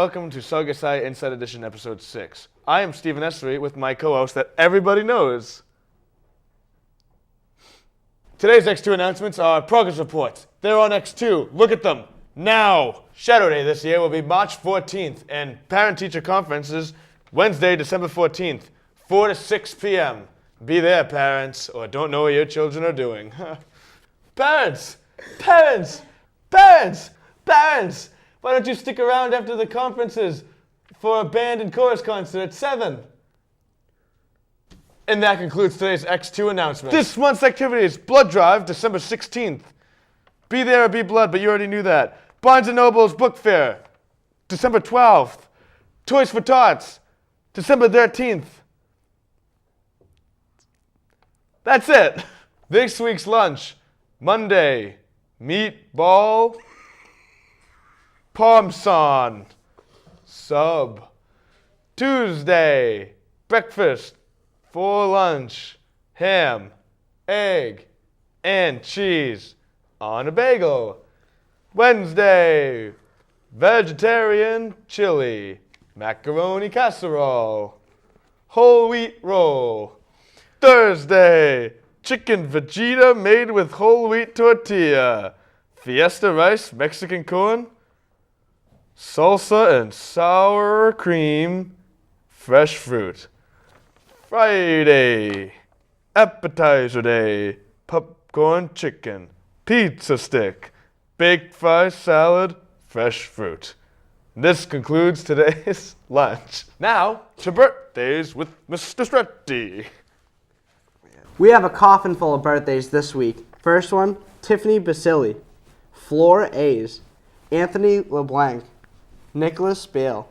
welcome to Saugus Inside Edition Episode 6. I am Stephen Essery with my co-host that everybody knows. Today's X2 announcements are progress reports. They're on X2. Look at them now. Shadow Day this year will be March 14th, and parent-teacher conferences Wednesday, December 14th, 4 to 6 p.m. Be there, parents, or don't know what your children are doing. Parents! Parents! Parents! Parents! Why don't you stick around after the conferences for a band and chorus concert at 7? And that concludes today's X2 announcement. This month's activities: Blood Drive, December 16th. Be there or be blood, but you already knew that. Barnes & Noble's Book Fair, December 12th. Toys for Tots, December 13th. That's it. This week's lunch: Monday, meatball parmesan sub. Tuesday, breakfast for lunch: ham, egg, and cheese on a bagel. Wednesday, vegetarian chili, macaroni casserole, whole wheat roll. Thursday, chicken vegeta made with whole wheat tortilla, fiesta rice, Mexican corn, salsa and sour cream, fresh fruit. Friday, appetizer day, popcorn chicken, pizza stick, baked fry salad, fresh fruit. This concludes today's lunch. Now to birthdays with Mr. Stretty. We have a coffin full of birthdays this week. First one, Tiffany Basili, Flora A's, Anthony LeBlanc, Nicholas Bale,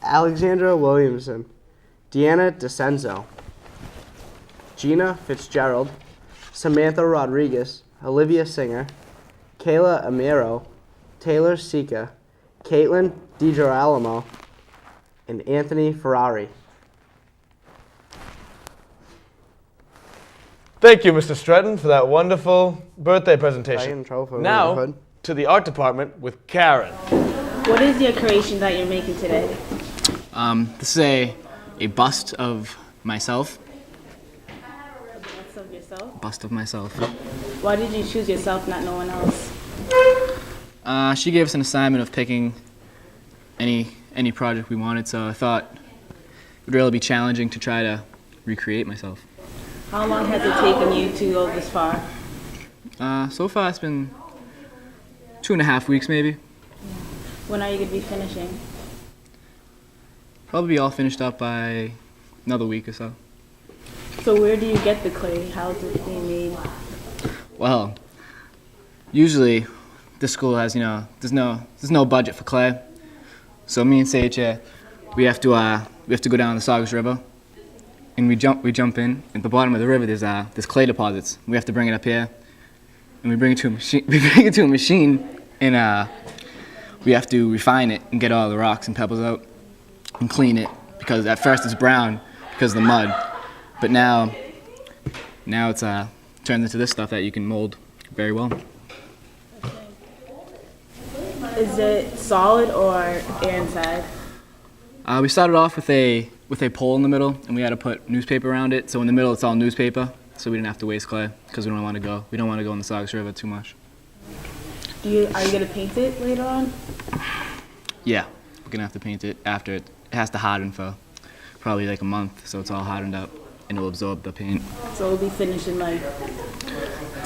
Alexandra Williamson, Deanna DeCenzo, Gina Fitzgerald, Samantha Rodriguez, Olivia Singer, Kayla Amiro, Taylor Sika, Caitlin DiGirolamo, and Anthony Ferrari. Thank you, Mr. Stretton, for that wonderful birthday presentation. Now to the art department with Karen. What is your creation that you're making today? This is a bust of myself. A bust of yourself? Bust of myself. Why did you choose yourself, not no one else? She gave us an assignment of picking any project we wanted, so I thought it would really be challenging to try to recreate myself. How long has it taken you to go this far? So far it's been 2.5 weeks maybe. When are you going to be finishing? Probably be all finished up by another week or so. So where do you get the clay? How is it being made? Well, usually this school has, there's no budget for clay. So me and Sage, we have to go down the Saugus River, and we jump in. At the bottom of the river, there's clay deposits. We have to bring it up here, and we bring it to a machine. We bring it to a machine, and we have to refine it and get all the rocks and pebbles out and clean it, because at first it's brown because of the mud, but now it's turned into this stuff that you can mold very well. Is it solid or air inside? We started off with a pole in the middle, and we had to put newspaper around it. So in the middle, it's all newspaper, so we didn't have to waste clay because we don't want to go in the Saugus River too much. Are you gonna paint it later on? Yeah, we're gonna have to paint it after it has to harden for probably like a month, so it's all hardened up and it'll absorb the paint. So it'll be finished in like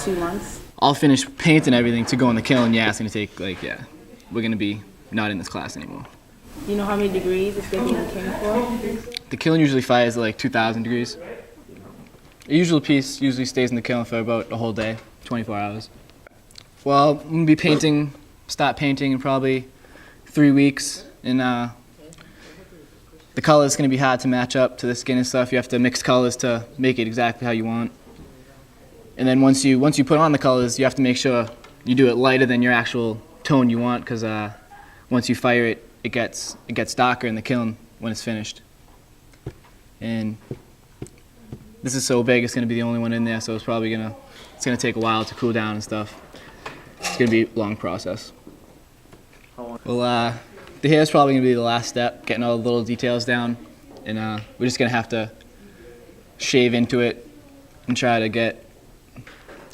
2 months? I'll finish painting everything to go in the kiln. Yeah, it's gonna take we're gonna be not in this class anymore. Do you know how many degrees it's gonna be in the kiln for? The kiln usually fires at like 2,000 degrees. A usual piece usually stays in the kiln for about a whole day, 24 hours. Well, I'm gonna start painting in probably 3 weeks, and the color is gonna be hard to match up to the skin and stuff. You have to mix colors to make it exactly how you want. And then once you put on the colors, you have to make sure you do it lighter than your actual tone you want, because once you fire it, it gets darker in the kiln when it's finished. And this is so big, it's gonna be the only one in there, so it's gonna take a while to cool down and stuff. It's gonna be a long process. Well, The hair is probably going to be the last step, getting all the little details down. And we're just going to have to shave into it and try to get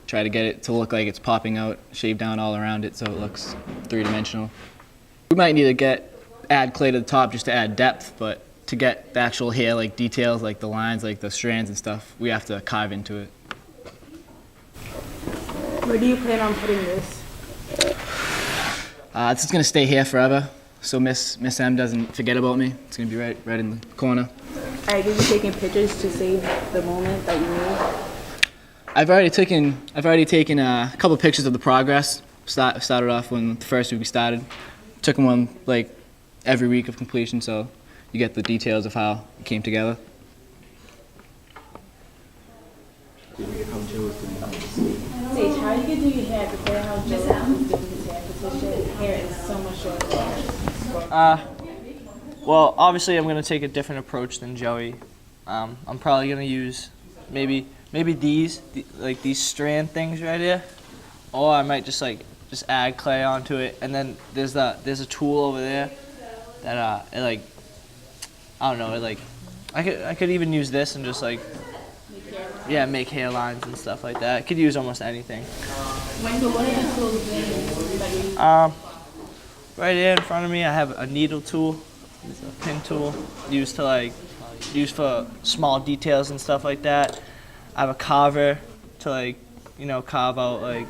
it to look like it's popping out, shave down all around it so it looks three-dimensional. We might need to add clay to the top just to add depth, but to get the actual hair, like details, like the lines, like the strands and stuff, we have to carve into it. Where do you plan on putting this? This is going to stay here forever, so Miss M doesn't forget about me. It's going to be right in the corner. Are you taking pictures to save the moment that you need? I've already taken a couple of pictures of the progress. Started off when the first week we started. Took them on like every week of completion, so you get the details of how it came together. Sage, how you can do your hair compared to how Joe was doing his hair? Because his hair is so much shorter. Well, obviously I'm going to take a different approach than Joey. I'm probably going to use maybe these strand things right here, or I might just add clay onto it. And then there's a tool over there that I could even use this and just make hairlines and stuff like that. I could use almost anything. What are the tools that you Right here in front of me, I have a needle tool. It's a pin tool used for small details and stuff like that. I have a carver to carve out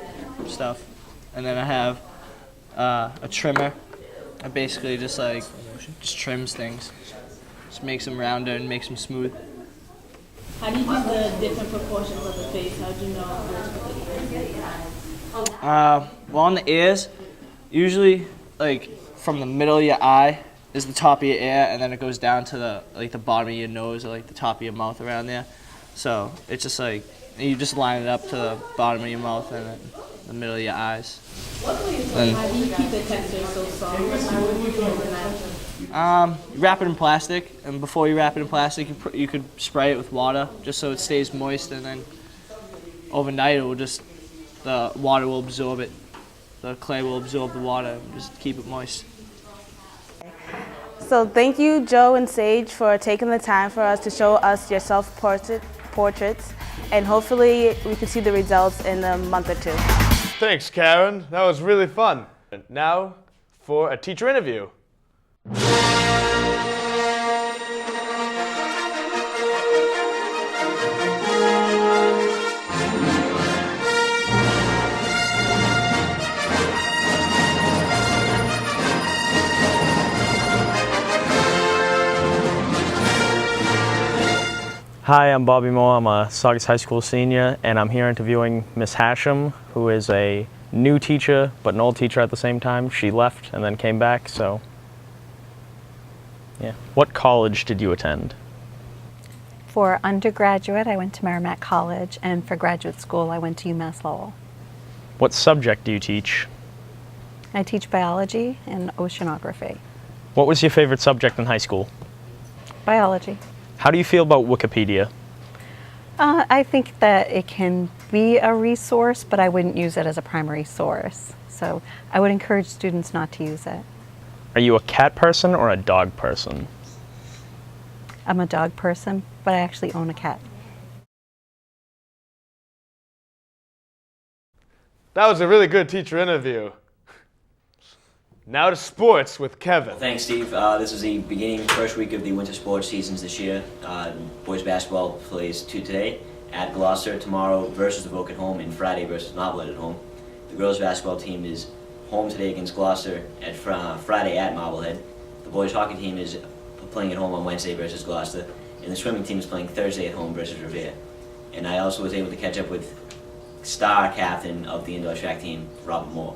stuff, and then I have a trimmer. I basically just trims things, just makes them rounder and makes them smooth. How do you do the different proportions of the face? How do you know where to put the ears? Well, on the ears, usually from the middle of your eye is the top of your ear, and then it goes down to the bottom of your nose or the top of your mouth around there. So it's just you just line it up to the bottom of your mouth and then the middle of your eyes. How do you keep the texture so soft? How would you do that? Wrap it in plastic, and before you wrap it in plastic, you could spray it with water just so it stays moist, and then overnight the water will absorb it. The clay will absorb the water and just keep it moist. So thank you, Joe and Sage, for taking the time for us to show us your self-portraits, and hopefully we can see the results in a month or two. Thanks, Karen. That was really fun. Now for a teacher interview. Hi, I'm Bobby Moore. I'm a Saugus High School senior, and I'm here interviewing Miss Hashem, who is a new teacher, but an old teacher at the same time. She left and then came back, so yeah. What college did you attend? For undergraduate, I went to Merrimack College, and for graduate school, I went to UMass Lowell. What subject do you teach? I teach biology and oceanography. What was your favorite subject in high school? Biology. How do you feel about Wikipedia? I think that it can be a resource, but I wouldn't use it as a primary source. So I would encourage students not to use it. Are you a cat person or a dog person? I'm a dog person, but I actually own a cat. That was a really good teacher interview. Now to sports with Kevin. Thanks, Steve. This is the first week of the winter sports seasons this year. Boys basketball plays today at Gloucester, tomorrow versus the Voc at home, and Friday versus Marblehead at home. The girls basketball team is home today against Gloucester, at Friday at Marblehead. The boys hockey team is playing at home on Wednesday versus Gloucester, and the swimming team is playing Thursday at home versus Revere. And I also was able to catch up with star captain of the indoor track team, Robert Moore.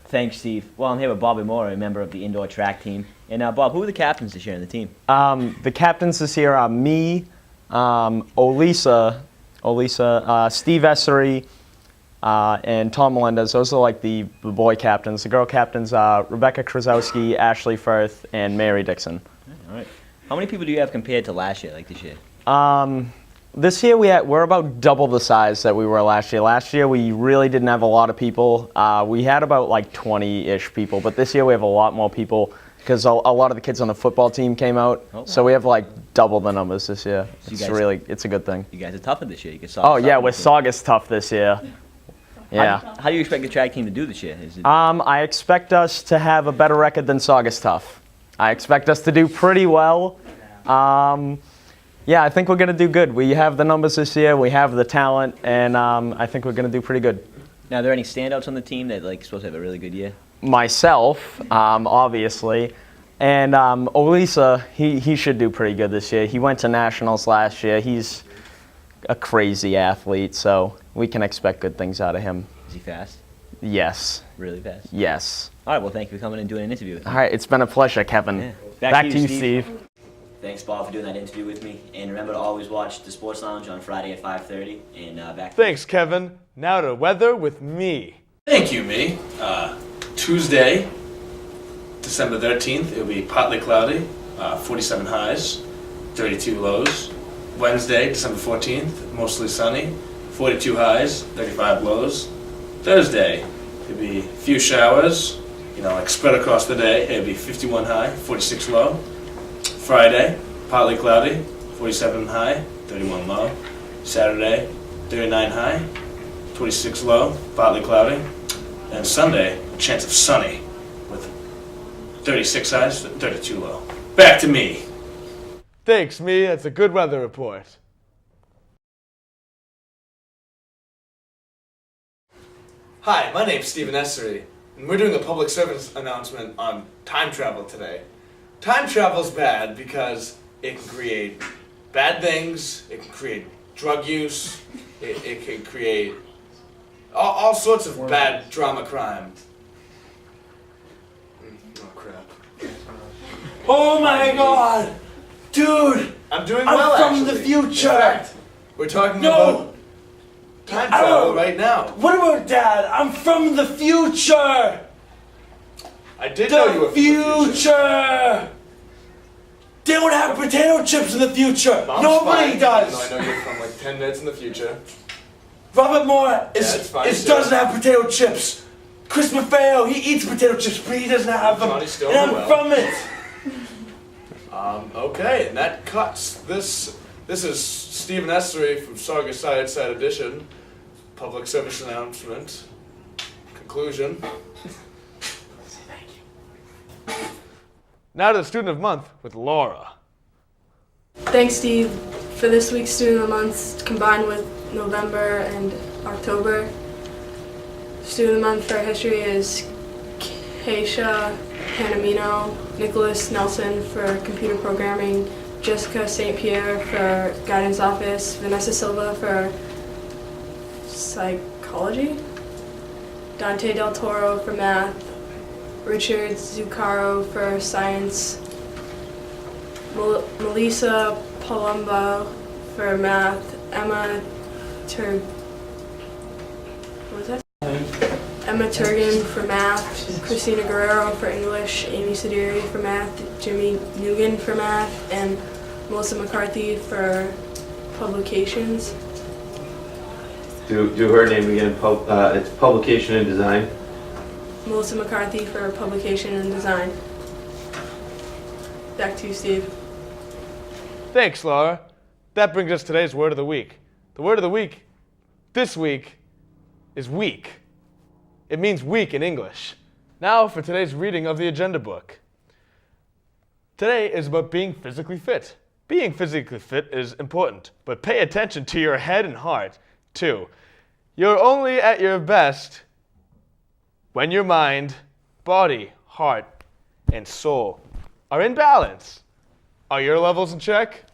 Thanks, Steve. Well, I'm here with Bobby Moore, a member of the indoor track team. And Bob, who are the captains this year on the team? The captains this year are me, Olisa, Steve Essery, and Tom Melendez. Those are the boy captains. The girl captains are Rebecca Krasowski, Ashley Firth, and Mary Dixon. All right. How many people do you have compared to last year, this year? This year we're about double the size that we were last year. Last year we really didn't have a lot of people. We had about 20-ish people, but this year we have a lot more people because a lot of the kids on the football team came out. Oh. So we have like double the numbers this year. So It's a good thing. You guys are tougher this year. You get Oh yeah, we're Saugus tough this year. Yeah. How do you expect the track team to do this year? Is it, I expect us to have a better record than Saugus tough. I expect us to do pretty well. Yeah, I think we're going to do good. We have the numbers this year, we have the talent, and I think we're going to do pretty good. now, are there any standouts on the team that like supposed to have a really good year? Myself, obviously, and Olisa, he should do pretty good this year. He went to nationals last year. He's a crazy athlete, so we can expect good things out of him. Is he fast? Yes. Really fast? Yes. All right, well, thank you for coming and doing an interview with me. All right, it's been a pleasure, Kevin. Yeah. Back to you, Steve. Thanks, Bob, for doing that interview with me. And remember to always watch the Sports Lounge on Friday at 5:30. And back. Thanks, Kevin. Now to weather with me. Thank you, me. Tuesday, December 13th, it'll be partly cloudy, 47 highs, 32 lows. Wednesday, December 14th, mostly sunny, 42 highs, 35 lows. Thursday, it'll be a few showers, like spread across the day. It'll be 51 high, 46 low. Friday, partly cloudy, 47 high, 31 low. Saturday, 39 high, 26 low, partly cloudy. And Sunday, a chance of sunny with 36 highs, 32 low. Back to me. Thanks, me. That's a good weather report. Hi, my name's Stephen Essery, and we're doing a public service announcement on time travel today. Time travel's bad because it can create bad things, it can create drug use, it can create all sorts of bad drama crime. Oh crap. Oh my god! Dude! I'm doing I'm well, from actually. the future! In fact, we're talking No! about time travel right now. What about Dad? I'm from the future! I did know you were The from the future. future! They don't have potato chips in the future! Mom's Nobody fine. does! No, I know you're from like 10 minutes in the future. Robert Moore it's fine, too. doesn't have potato chips. Chris Maffeo, he eats potato chips, but he doesn't have them. Johnny Stone, And I'm well. from it. Okay, and that cuts. This is Stephen Essery from Saugus Side Edition. Public service announcement. Conclusion. Now to the Student of the Month with Laura. Thanks, Steve. For this week's Student of the Month, combined with November and October, Student of the Month for history is Keisha Panamino, Nicholas Nelson for computer programming, Jessica St. Pierre for guidance office, Vanessa Silva for psychology, Dante Del Toro for math, Richard Zuccaro for science, Melissa Palumbo for math, Emma Turgan for math, Christina Guerrero for English, Amy Sederi for math, Jimmy Nugan for math, and Melissa McCarthy for publications. Do her name again. It's publication and design. Melissa McCarthy for publication and design. Back to you, Steve. Thanks, Laura. That brings us today's word of the week. The word of the week this week is weak. It means weak in English. Now for today's reading of the agenda book. Today is about being physically fit. Being physically fit is important, but pay attention to your head and heart, too. You're only at your best when your mind, body, heart, and soul are in balance. Are your levels in check?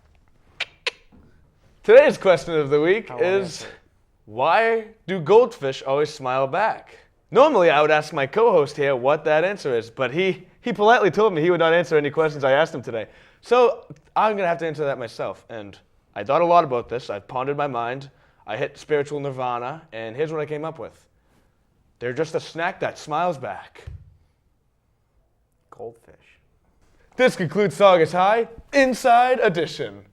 Today's question of the week is, why do goldfish always smile back? Normally, I would ask my co-host here what that answer is, but he politely told me he would not answer any questions I asked him today. So I'm going to have to answer that myself. And I thought a lot about this. I pondered my mind. I hit spiritual nirvana, and here's what I came up with. They're just a snack that smiles back. Goldfish. This concludes Saugus High Inside Edition.